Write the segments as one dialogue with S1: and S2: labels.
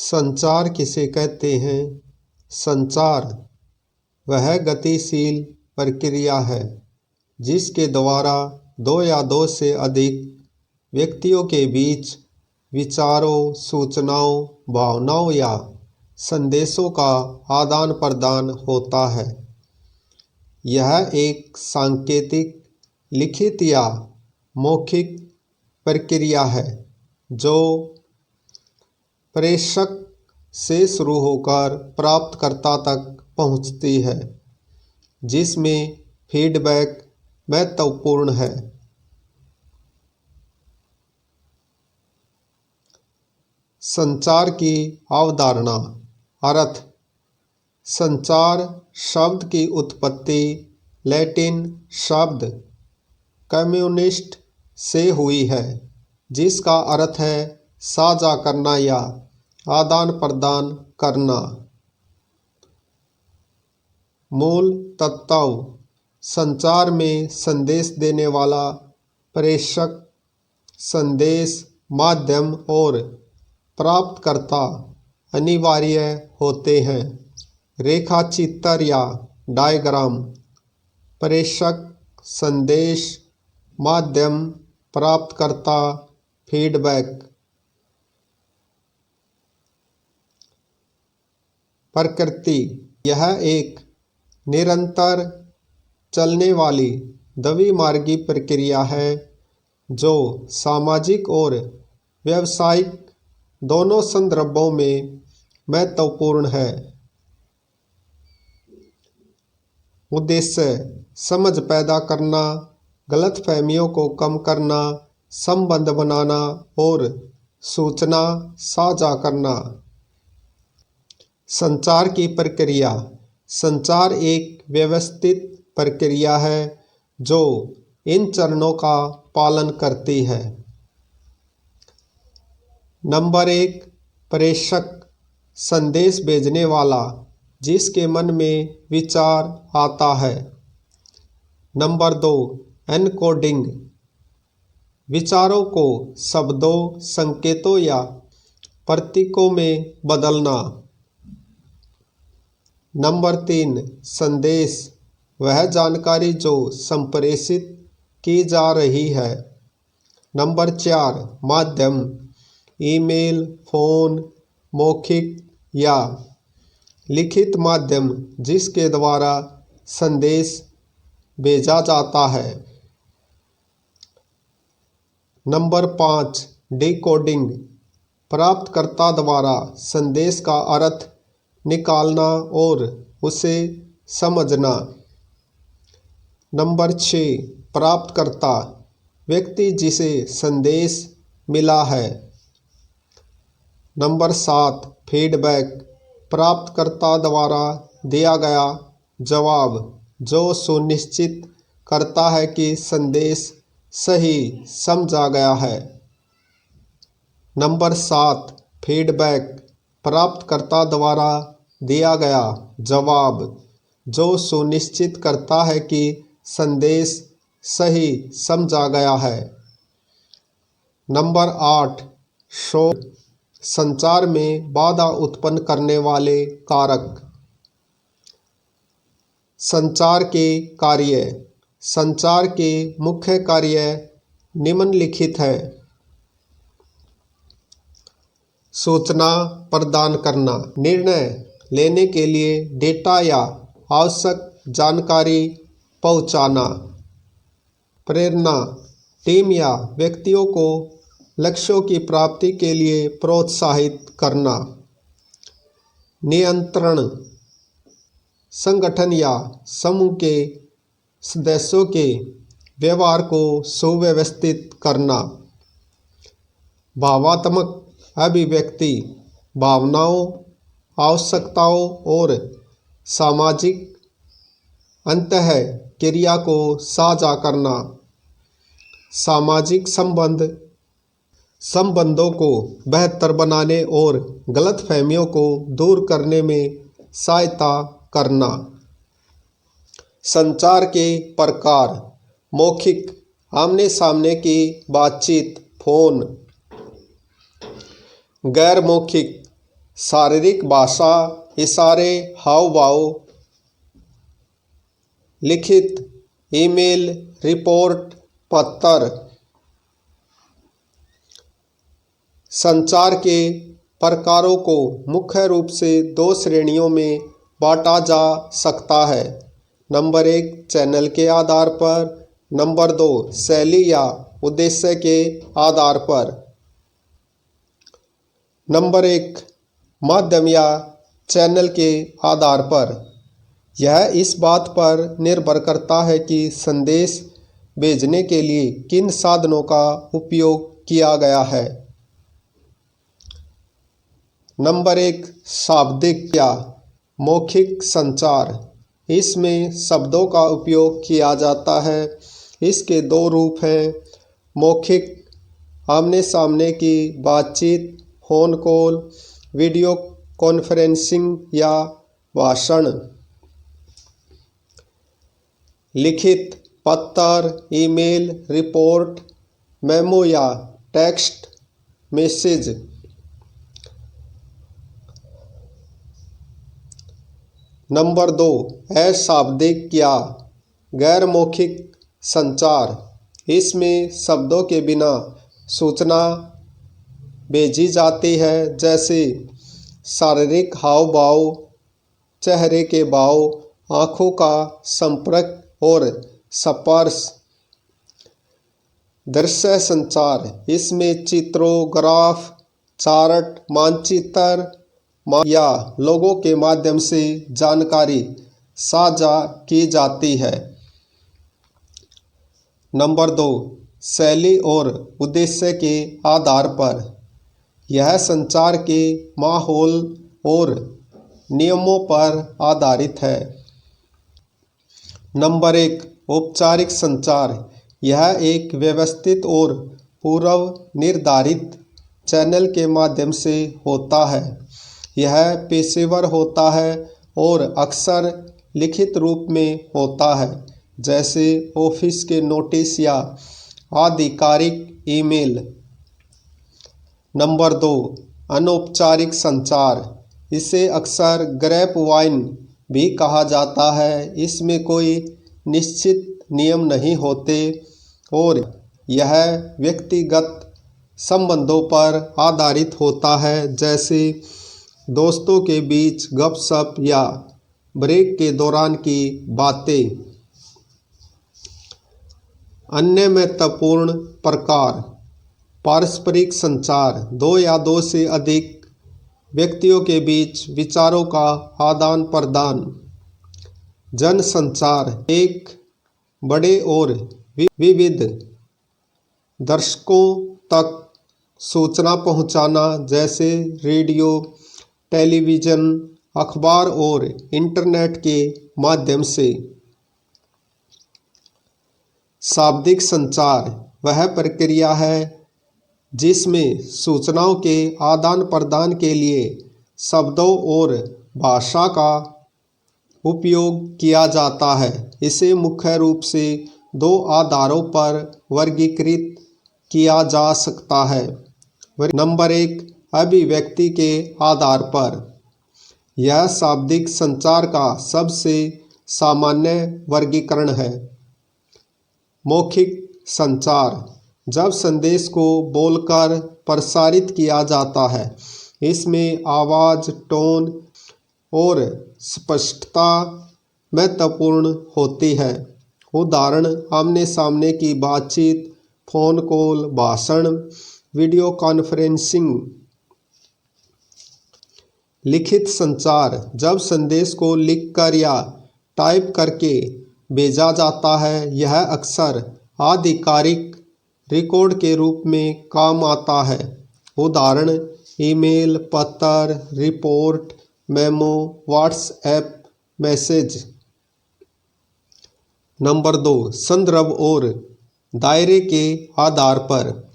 S1: संचार किसे कहते हैं? संचार वह गतिशील प्रक्रिया है जिसके द्वारा दो या दो से अधिक व्यक्तियों के बीच विचारों, सूचनाओं, भावनाओं या संदेशों का आदान प्रदान होता है। यह एक सांकेतिक, लिखित या मौखिक प्रक्रिया है जो प्रेषक से शुरू होकर प्राप्तकर्ता तक पहुंचती है, जिसमें फीडबैक महत्वपूर्ण है। संचार की अवधारणा। अर्थ। संचार शब्द की उत्पत्ति लैटिन शब्द कम्युनिस्ट से हुई है, जिसका अर्थ है साझा करना या आदान प्रदान करना। मूल तत्व। संचार में संदेश देने वाला, प्रेषक, संदेश माध्यम और प्राप्तकर्ता अनिवार्य होते हैं। रेखाचित्र या डायग्राम। प्रेषक, संदेश, माध्यम, प्राप्तकर्ता, फीडबैक। प्रकृति। यह एक निरंतर चलने वाली द्विमार्गी प्रक्रिया है जो सामाजिक और व्यावसायिक दोनों संदर्भों में महत्वपूर्ण है। उद्देश्य समझ पैदा करना, गलतफहमियों को कम करना, संबंध बनाना और सूचना साझा करना। संचार की प्रक्रिया। संचार एक व्यवस्थित प्रक्रिया है जो इन चरणों का पालन करती है। नंबर 1, प्रेषक, संदेश भेजने वाला, जिसके मन में विचार आता है। नंबर 2, एनकोडिंग, विचारों को शब्दों, संकेतों या प्रतीकों में बदलना। नंबर 3, संदेश, वह जानकारी जो संप्रेषित की जा रही है। नंबर 4, माध्यम, ईमेल, फोन, मौखिक या लिखित माध्यम जिसके द्वारा संदेश भेजा जाता है। नंबर 5, डिकोडिंग, प्राप्तकर्ता द्वारा संदेश का अर्थ निकालना और उसे समझना। नंबर 6, प्राप्तकर्ता, व्यक्ति जिसे संदेश मिला है। नंबर 7, फीडबैक, प्राप्तकर्ता द्वारा दिया गया जवाब जो सुनिश्चित करता है कि संदेश सही समझा गया है। नंबर 7, फीडबैक, प्राप्तकर्ता द्वारा दिया गया जवाब जो सुनिश्चित करता है कि संदेश सही समझा गया है। नंबर 8, शोर, संचार में बाधा उत्पन्न करने वाले कारक। संचार के कार्य। संचार के मुख्य कार्य निम्नलिखित है। सूचना प्रदान करना, निर्णय लेने के लिए डेटा या आवश्यक जानकारी पहुंचाना। प्रेरणा, टीम या व्यक्तियों को लक्ष्यों की प्राप्ति के लिए प्रोत्साहित करना। नियंत्रण, संगठन या समूह के सदस्यों के व्यवहार को सुव्यवस्थित करना। भावात्मक अभिव्यक्ति, भावनाओं, आवश्यकताओं और सामाजिक अंतःक्रिया को साझा करना। सामाजिक संबंधों को बेहतर बनाने और गलतफहमियों को दूर करने में सहायता करना। संचार के प्रकार। मौखिक, आमने सामने की बातचीत, फोन। गैर मौखिक, शारीरिक भाषा, इशारे, हाव भाव, लिखित, ईमेल, रिपोर्ट, पत्र। संचार के प्रकारों को मुख्य रूप से दो श्रेणियों में बांटा जा सकता है। नंबर 1, चैनल के आधार पर। नंबर 2, शैली या उद्देश्य के आधार पर। नंबर 1, माध्यम या चैनल के आधार पर। यह इस बात पर निर्भर करता है कि संदेश भेजने के लिए किन साधनों का उपयोग किया गया है। नंबर 1, शाब्दिक या मौखिक संचार। इसमें शब्दों का उपयोग किया जाता है। इसके दो रूप हैं, मौखिक, आमने सामने की बातचीत, फोन कॉल, वीडियो कॉन्फ्रेंसिंग या भाषण। लिखित, पत्र, ईमेल, रिपोर्ट, मेमो या टेक्स्ट मैसेज। नंबर 2, अशाब्दिक या गैर मौखिक संचार। इसमें शब्दों के बिना सूचना भेजी जाती है, जैसे शारीरिक हाव भाव, चेहरे के भाव, आँखों का संपर्क और स्पर्श। दृश्य संचार। इसमें चित्रों, ग्राफ, चार्ट, मानचित्र या लोगों के माध्यम से जानकारी साझा की जाती है। नंबर 2, शैली और उद्देश्य के आधार पर। यह संचार के माहौल और नियमों पर आधारित है। नंबर 1, औपचारिक संचार। यह एक व्यवस्थित और पूर्व निर्धारित चैनल के माध्यम से होता है। यह पेशेवर होता है और अक्सर लिखित रूप में होता है, जैसे ऑफिस के नोटिस या आधिकारिक ईमेल। नंबर 2, अनौपचारिक संचार। इसे अक्सर ग्रेप वाइन भी कहा जाता है। इसमें कोई निश्चित नियम नहीं होते और यह व्यक्तिगत संबंधों पर आधारित होता है, जैसे दोस्तों के बीच गपशप या ब्रेक के दौरान की बातें। अन्य महत्वपूर्ण प्रकार, पारस्परिक संचार। दो या दो से अधिक व्यक्तियों के बीच विचारों का आदान प्रदान। जन संचार, एक बड़े और विविध दर्शकों तक सूचना पहुंचाना, जैसे रेडियो, टेलीविज़न, अखबार और इंटरनेट के माध्यम से। शाब्दिक संचार वह प्रक्रिया है जिसमें सूचनाओं के आदान प्रदान के लिए शब्दों और भाषा का उपयोग किया जाता है। इसे मुख्य रूप से दो आधारों पर वर्गीकृत किया जा सकता है। नंबर 1, अभिव्यक्ति के आधार पर। यह शाब्दिक संचार का सबसे सामान्य वर्गीकरण है। मौखिक संचार, जब संदेश को बोलकर प्रसारित किया जाता है। इसमें आवाज़, टोन और स्पष्टता महत्वपूर्ण होती है। उदाहरण, आमने सामने की बातचीत, फोन कॉल, भाषण, वीडियो कॉन्फ्रेंसिंग। लिखित संचार, जब संदेश को लिखकर या टाइप करके भेजा जाता है। यह अक्सर आधिकारिक रिकॉर्ड के रूप में काम आता है। उदाहरण, ईमेल, पत्र, report, memo, WhatsApp message. Number 2, संदर्भ और दायरे के आधार पर।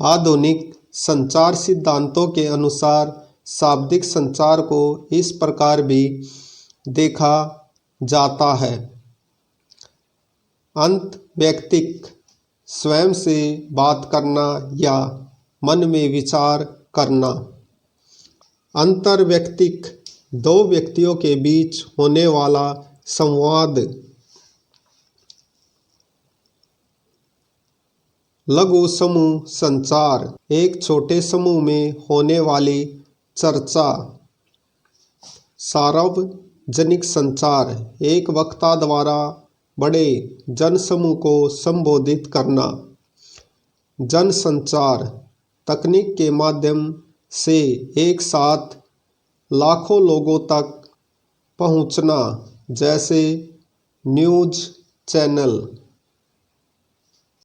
S1: आधुनिक संचार सिद्धांतों के अनुसार शाब्दिक संचार को इस प्रकार भी देखा जाता है। अंतर्वैयक्तिक, स्वयं से बात करना या मन में विचार करना। अंतर्व्यक्तिक दो व्यक्तियों के बीच होने वाला संवाद। लघु समूह संचार, एक छोटे समूह में होने वाली चर्चा। सार्वजनिक संचार, एक वक्ता द्वारा बड़े जनसमूह को संबोधित करना। जनसंचार, तकनीक के माध्यम से एक साथ लाखों लोगों तक पहुंचना, जैसे न्यूज़ चैनल।